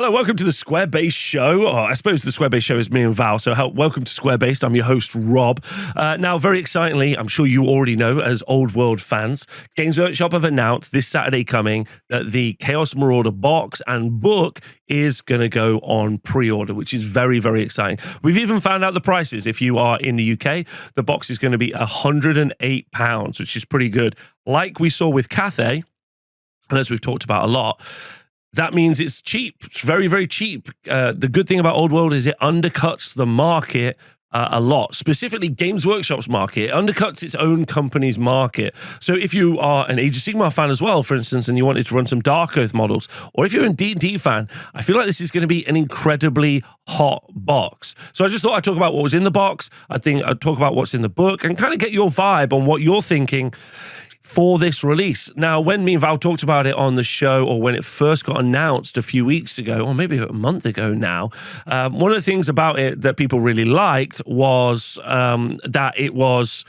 Hello, welcome to the Square Base Show. I suppose the Square Base Show is me and Val, so welcome to Square Base. I'm your host, Rob. Now, very excitingly, I'm sure you already know, as Old World fans, Games Workshop have announced this Saturday coming that the Chaos Marauder box and book is going to go on pre-order, which is very, very exciting. We've even found out the prices. If you are in the UK, the box is going to be £108, which is pretty good. Like we saw with Cathay, and as we've talked about a lot, that means it's cheap. It's very, very cheap. The good thing about Old World is it undercuts the market a lot, specifically Games Workshop's market. It undercuts its own company's market. So if you are an Age of Sigmar fan as well, for instance, and you wanted to run some Dark Oath models, or if you're a D&D fan, I feel like this is going to be an incredibly hot box. So I just thought I'd talk about what was in the box. I think I'd talk about what's in the book and kind of get your vibe on what you're thinking for this release. Now, when me and Val talked about it on the show, or when it first got announced a few weeks ago, or maybe a month ago now, one of the things about it that people really liked was that it was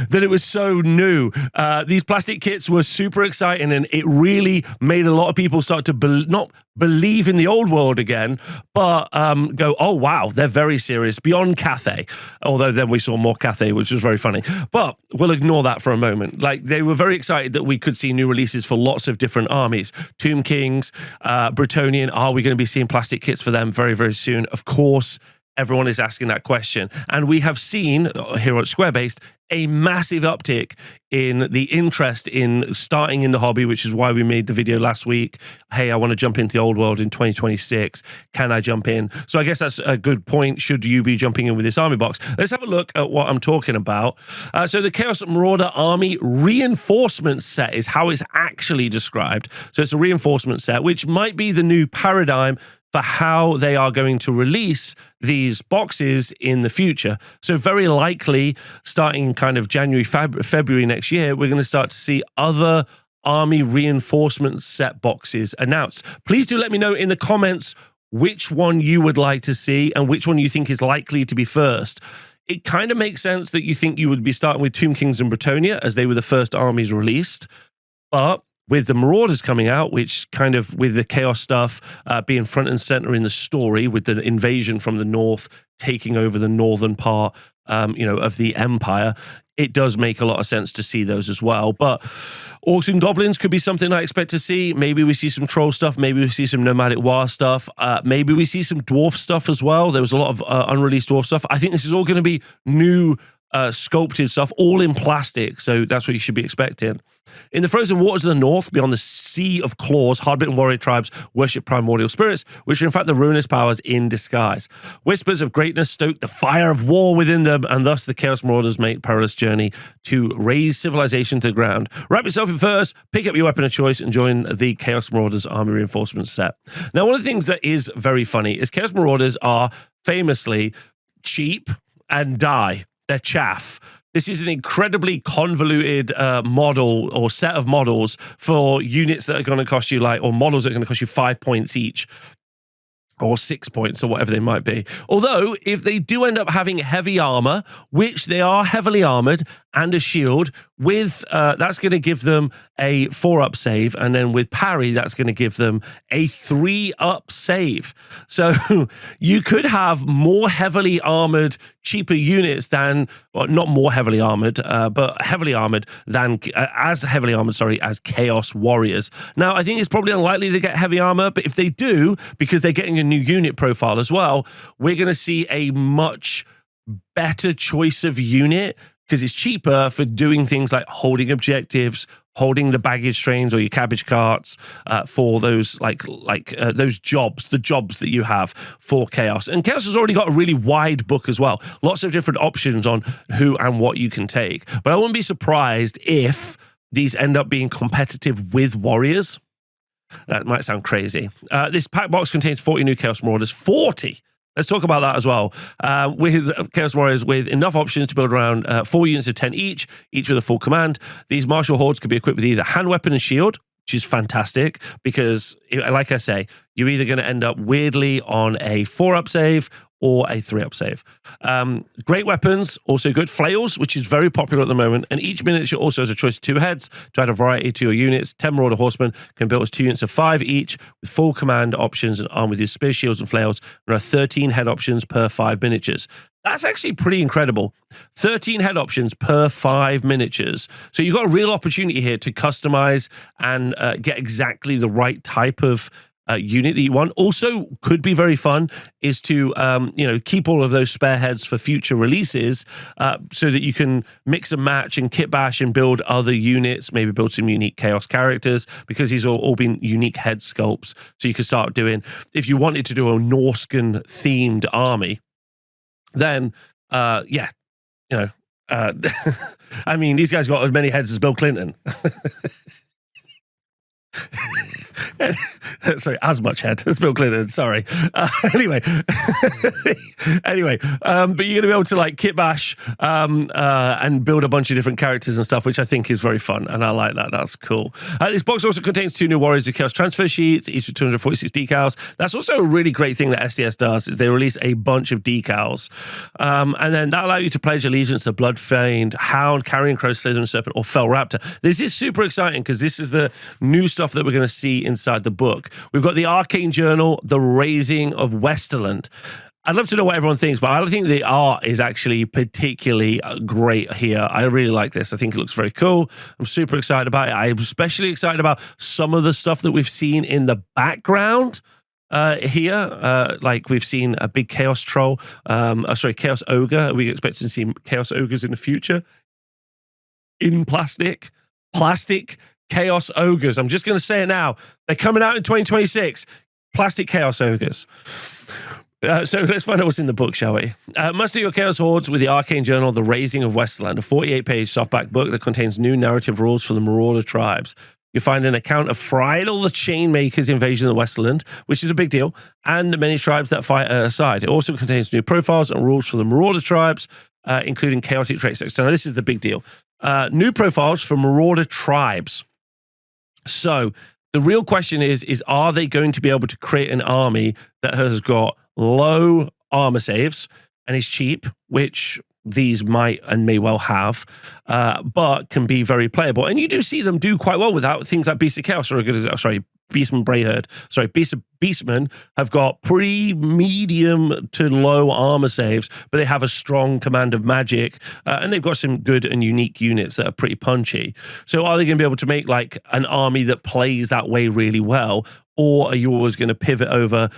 that it was so new. These plastic kits were super exciting, and it really made a lot of people start to not believe in the old world again, but go, oh, wow, they're very serious, beyond Cathay. Although then we saw more Cathay, which was very funny. But we'll ignore that for a moment. Like, they were very excited that we could see new releases for lots of different armies. Tomb Kings, Bretonnian, are we going to be seeing plastic kits for them very, very soon? Of course, everyone is asking that question. And we have seen here at Squarebase a massive uptick in the interest in starting in the hobby, which is why we made the video last week. Hey, I want to jump into the old world in 2026. Can I jump in? So I guess that's a good point. Should you be jumping in with this army box? Let's have a look at what I'm talking about. So the Chaos Marauder Army Reinforcement Set is how it's actually described. So it's a reinforcement set, which might be the new paradigm for how they are going to release these boxes in the future. So very likely, starting kind of January, February next year, we're going to start to see other army reinforcement set boxes announced. Please do let me know in the comments which one you would like to see and which one you think is likely to be first. It kind of makes sense that you think you would be starting with Tomb Kings and Bretonnia, as they were the first armies released, but with the Marauders coming out, which kind of, with the Chaos stuff being front and center in the story, with the invasion from the north taking over the northern part, of the Empire, it does make a lot of sense to see those as well. But Orcs and Goblins could be something I expect to see. Maybe we see some Troll stuff. Maybe we see some Nomadic War stuff. Maybe we see some Dwarf stuff as well. There was a lot of unreleased Dwarf stuff. I think this is all going to be new sculpted stuff, all in plastic. So that's what you should be expecting. In the frozen waters of the north, beyond the sea of claws, hard-bitten warrior tribes worship primordial spirits, which are in fact the ruinous powers in disguise. Whispers of greatness stoke the fire of war within them, and thus the Chaos Marauders make perilous journey to raise civilization to the ground. Wrap yourself in furs, pick up your weapon of choice, and join the Chaos Marauders Army Reinforcement Set. Now, one of the things that is very funny is Chaos Marauders are famously cheap and die. They're chaff. This is an incredibly convoluted model or set of models for units that are going to cost you or models that are going to cost you 5 points each, or 6 points, or whatever they might be. Although, if they do end up having heavy armor, which they are heavily armored, and a shield, with that's going to give them a 4-up save, and then with parry, that's going to give them a 3-up save. So you could have more heavily armored, cheaper units than, well, not more heavily armored, but heavily armored than, as Chaos Warriors. Now, I think it's probably unlikely to get heavy armor, but if they do, because they're getting a new unit profile as well, we're going to see a much better choice of unit, because it's cheaper for doing things like holding objectives, holding the baggage trains or your cabbage carts, for those those jobs, the jobs that you have for Chaos. And Chaos has already got a really wide book as well. Lots of different options on who and what you can take. But I wouldn't be surprised if these end up being competitive with Warriors. That might sound crazy. This pack box contains 40 new Chaos Marauders. 40! Let's talk about that as well. With Chaos Warriors with enough options to build around 4 units of 10 each with a full command. These martial hordes could be equipped with either hand weapon and shield, which is fantastic because, like I say, you're either going to end up weirdly on a 4-up save or a 3-up save. Great weapons, also good. Flails, which is very popular at the moment, and each miniature also has a choice of 2 heads to add a variety to your units. 10 Marauder Horsemen can build as 2 units of 5 each with full command options and armed with your spear, shields, and flails. There are 13 head options per 5 miniatures. That's actually pretty incredible. 13 head options per 5 miniatures. So you've got a real opportunity here to customize and get exactly the right type of unit that you want. Also, could be very fun is to keep all of those spare heads for future releases, so that you can mix and match and kit bash and build other units. Maybe build some unique Chaos characters, because these are all been unique head sculpts. So you could start doing, if you wanted to do a Norscan themed army, then I mean, these guys got as many heads as Bill Clinton. Sorry, as much head as Bill Clinton. Sorry. Anyway, but you're gonna be able to like kit bash and build a bunch of different characters and stuff, which I think is very fun, and I like that. That's cool. This box also contains 2 new Warriors of Chaos transfer sheets, each with 246 decals. That's also a really great thing that SDS does, is they release a bunch of decals, and then that allows you to pledge allegiance to Bloodfiend, Hound, Carrion Crow, Slytherin Serpent, or Fell Raptor. This is super exciting because this is the new stuff that we're going to see inside the book. We've got the Arcane Journal, The Raising of Westerland. I'd love to know what everyone thinks, but I think the art is actually particularly great here. I really like this. I think it looks very cool. I'm super excited about it. I'm especially excited about some of the stuff that we've seen in the background here. Like we've seen a big Chaos Troll, Chaos Ogre. We expect to see Chaos Ogres in the future in plastic Chaos Ogres. I'm just going to say it now. They're coming out in 2026. Plastic Chaos Ogres. So let's find out what's in the book, shall we? Muster your Chaos Hordes with the Arcane Journal, The Raising of Westerland, a 48-page softback book that contains new narrative rules for the Marauder tribes. You find an account of Friedel the Chainmaker's invasion of Westerland, which is a big deal, and the many tribes that fight at her side. It also contains new profiles and rules for the Marauder tribes, including chaotic traits. So now this is the big deal. New profiles for Marauder tribes. So the real question is are they going to be able to create an army that has got low armor saves and is cheap, which these might and may well have, but can be very playable. And you do see them do quite well without things like Beast of Chaos, Beastman Brayherd. Beastmen have got pretty medium to low armor saves, but they have a strong command of magic, and they've got some good and unique units that are pretty punchy. So are they going to be able to make like an army that plays that way really well? Or are you always going to pivot over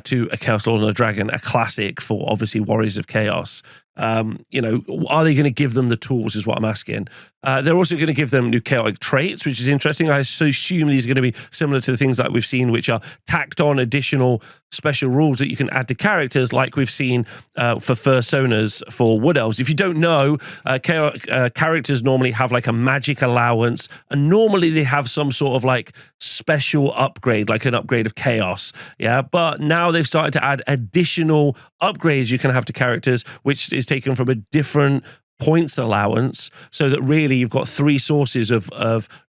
to a Chaos Lord and a Dragon, a classic for obviously Warriors of Chaos? Are they going to give them the tools is what I'm asking. They're also going to give them new chaotic traits, which is interesting. I assume these are going to be similar to the things like we've seen, which are tacked on additional special rules that you can add to characters, like we've seen for fursonas for Wood Elves. If you don't know, characters normally have like a magic allowance, and normally they have some sort of like special upgrade, like an upgrade of chaos. Yeah, but now they've started to add additional upgrades you can have to characters, which is taken from a different points allowance, so that really you've got 3 sources of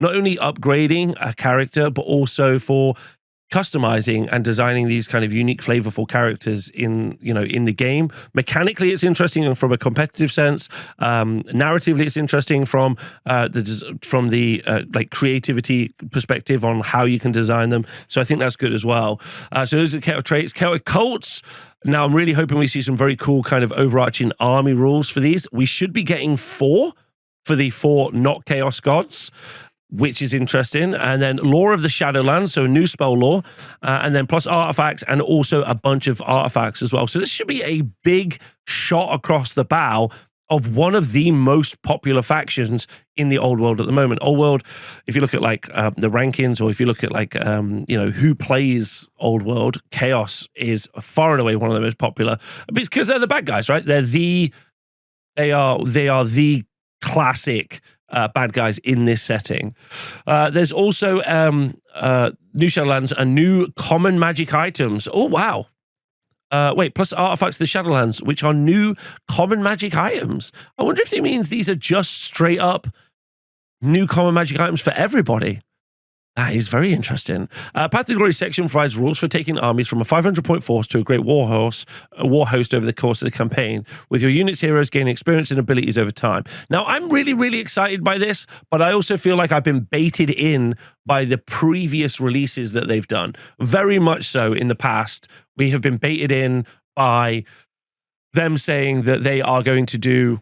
not only upgrading a character, but also for customizing and designing these kind of unique, flavorful characters in the game. Mechanically, it's interesting, and from a competitive sense, narratively, it's interesting from the like creativity perspective on how you can design them. So I think that's good as well. So those are chaotic traits, chaotic cults. Now I'm really hoping we see some very cool kind of overarching army rules for these. We should be getting 4 for the 4 not chaos gods, which is interesting. And then Law of the Shadowlands, so a new spell law, and then plus artifacts, and also a bunch of artifacts as well. So this should be a big shot across the bow of one of the most popular factions in the old world at the moment. Old world, if you look at like the rankings, or if you look at like who plays old world, Chaos is far and away one of the most popular, because they're the bad guys, right? They are the classic bad guys in this setting. There's also new Shadowlands and new common magic items. Oh wow. Plus artifacts of the Shadowlands, which are new common magic items. I wonder if it means these are just straight up new common magic items for everybody. That is very interesting. Path to Glory section provides rules for taking armies from a 500-point force to a great war host over the course of the campaign, with your unit's heroes gaining experience and abilities over time. Now, I'm really, really excited by this, but I also feel like I've been baited in by the previous releases that they've done. Very much so in the past, we have been baited in by them saying that they are going to do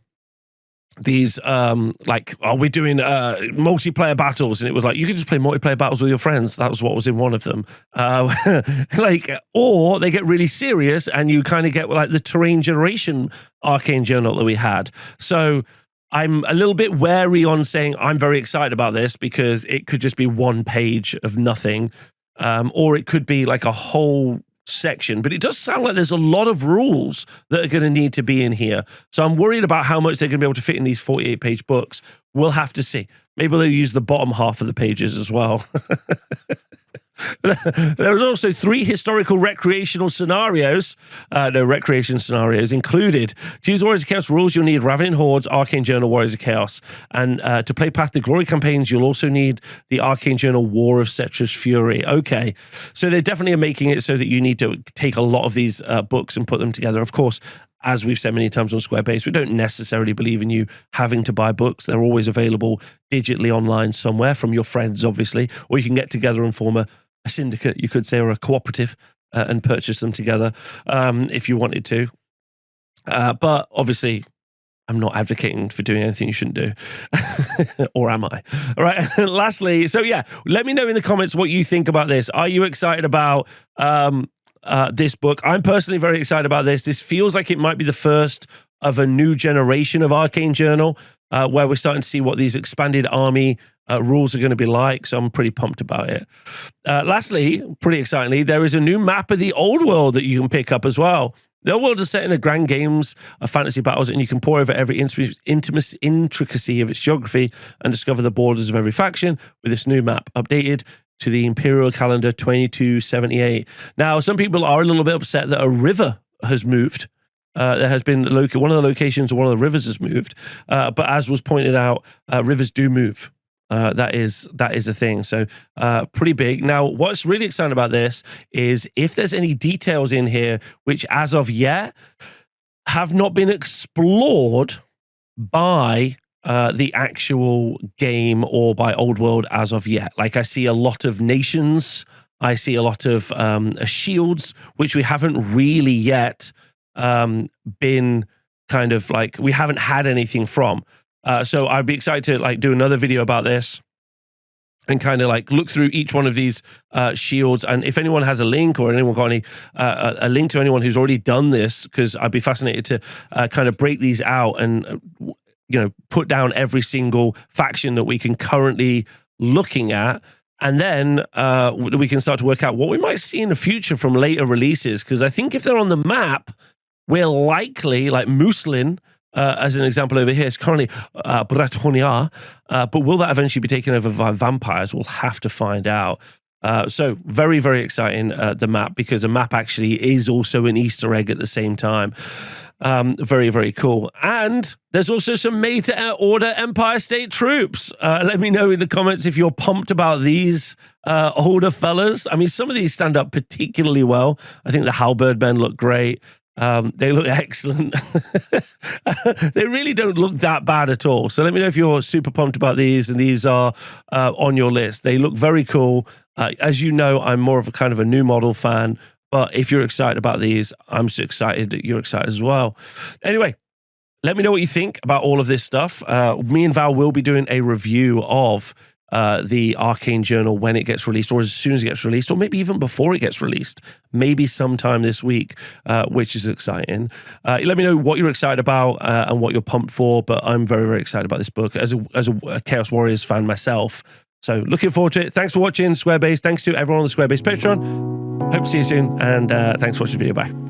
these like, are we doing multiplayer battles? And it was like, you can just play multiplayer battles with your friends. That was what was in one of them. Like, or they get really serious and you kind of get like the Terrain Generation Arcane Journal that we had. So I'm a little bit wary on saying I'm very excited about this, because it could just be one page of nothing, or it could be like a whole section. But it does sound like there's a lot of rules that are going to need to be in here. So I'm worried about how much they're going to be able to fit in these 48-page books. We'll have to see. Maybe they'll use the bottom half of the pages as well. There's also 3 historical recreational scenarios. No, recreation scenarios included. To use Warriors of Chaos rules, you'll need Ravening Hordes, Arcane Journal, Warriors of Chaos. And to play Path to Glory campaigns, you'll also need the Arcane Journal, War of Cetra's Fury. Okay, so they definitely are making it so that you need to take a lot of these books and put them together. Of course, as we've said many times on Squarebase, we don't necessarily believe in you having to buy books. They're always available digitally online somewhere from your friends, obviously, or you can get together and form a syndicate, you could say, or a cooperative, and purchase them together if you wanted to. But obviously, I'm not advocating for doing anything you shouldn't do. Or am I? All right. Lastly, so yeah, let me know in the comments what you think about this. Are you excited about this book? I'm personally very excited about this. This feels like it might be the first of a new generation of Arcane Journal, where we're starting to see what these expanded army rules are going to be like. So I'm pretty pumped about it. Lastly, pretty excitingly, there is a new map of the Old World that you can pick up as well. The Old World is set in a grand games of fantasy battles, and you can pore over every intricacy of its geography and discover the borders of every faction with this new map updated to the Imperial Calendar 2278. Now, some people are a little bit upset that a river has moved. There has been one of the locations of one of the rivers has moved, but as was pointed out, rivers do move. That is a thing. So pretty big. Now, what's really exciting about this is if there's any details in here which, as of yet, have not been explored by the actual game or by Old World as of yet. Like, I see a lot of nations. I see a lot of shields, which we haven't really yet been kind of like, we haven't had anything from. So I'd be excited to like do another video about this and kind of like look through each one of these shields. And if anyone has a link, or anyone got any a link to anyone who's already done this, because I'd be fascinated to kind of break these out and put down every single faction that we can currently looking at. And then we can start to work out what we might see in the future from later releases. Because I think if they're on the map, we're likely, like Muslin, as an example over here, is currently Bretonia, but will that eventually be taken over by vampires? We'll have to find out. So very, very exciting, the map, because the map actually is also an Easter egg at the same time. Very, very cool. And there's also some made-to-order Empire State troops. Let me know in the comments if you're pumped about these older fellas. I mean, some of these stand up particularly well. I think the Halberd men look great. They look excellent. They really don't look that bad at all. So let me know if you're super pumped about these and these are on your list. They look very cool. As you know, I'm more of a kind of a new model fan, but if you're excited about these, I'm so excited that you're excited as well. Anyway, let me know what you think about all of this stuff. Me and Val will be doing a review of the Arcane Journal when it gets released, or as soon as it gets released, or maybe even before it gets released, maybe sometime this week, which is exciting. Let me know what you're excited about and what you're pumped for, but I'm very, very excited about this book as a Chaos Warriors fan myself. So looking forward to it. Thanks for watching Squarebase. Thanks to everyone on the Squarebase Patreon. Hope to see you soon, and thanks for watching the video. Bye.